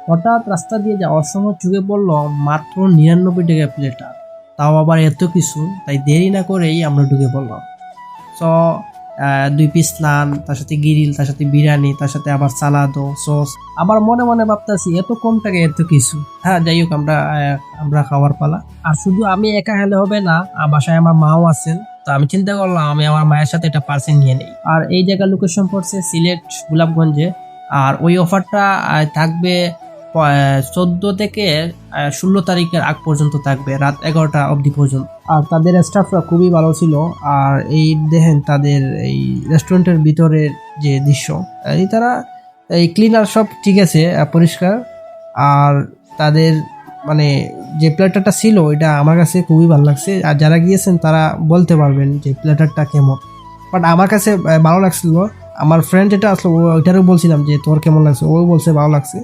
হঠাৎ রাস্তা দিয়ে যাওয়ার সময় চোখে পড়ল মাত্র 99 টাকা প্লেটার, তাও আবার এত কিছু। তাই দেরি না করেই আমরা ঢুকে পড়লাম। সো 2 পিস নান, তার সাথে গিরিল, তার সাথে বিরিয়ানি, তার সাথে আবার সালাদো সস। আবার মনে মনে ভাবতেছি এত কম টাকায় এত কিছু। হ্যাঁ, যাই হোক, আমরা খাওয়ার পালা। আর শুধু আমি একা খেলে হবে না, বাসায় আমার মাও আছেন। তো আমি চিন্তা করলাম আমি আমার মায়ের সাথে একটা পার্সেল নিয়ে নেই। আর এই জায়গার লোকেশন পড়ছে সিলেট গোলাপগঞ্জে। আর ওই অফারটা থাকবে 14 থেকে 16 তারিখের আগ পর্যন্ত থাকবে, রাত 11টা অবধি পর্যন্ত। আর তাদের স্টাফরা খুবই ভালো ছিল। আর এই দেখেন তাদের এই রেস্টুরেন্টের ভিতরের যে দৃশ্য, এই তারা এই ক্লিনার সব ঠিক আছে, পরিষ্কার। আর তাদের মানে যে প্ল্যাটারটা ছিল এটা আমার কাছে খুবই ভালো লাগছে। আর যারা গিয়েছেন তারা বলতে পারবেন যে প্ল্যাটারটা কেমন। বাট আমার কাছে ভালো লাগছিল। আমার ফ্রেন্ড যেটা আসলো ওইটারও বলছিলাম যে তোর কেমন লাগছে, ও বলছে ভালো লাগছে।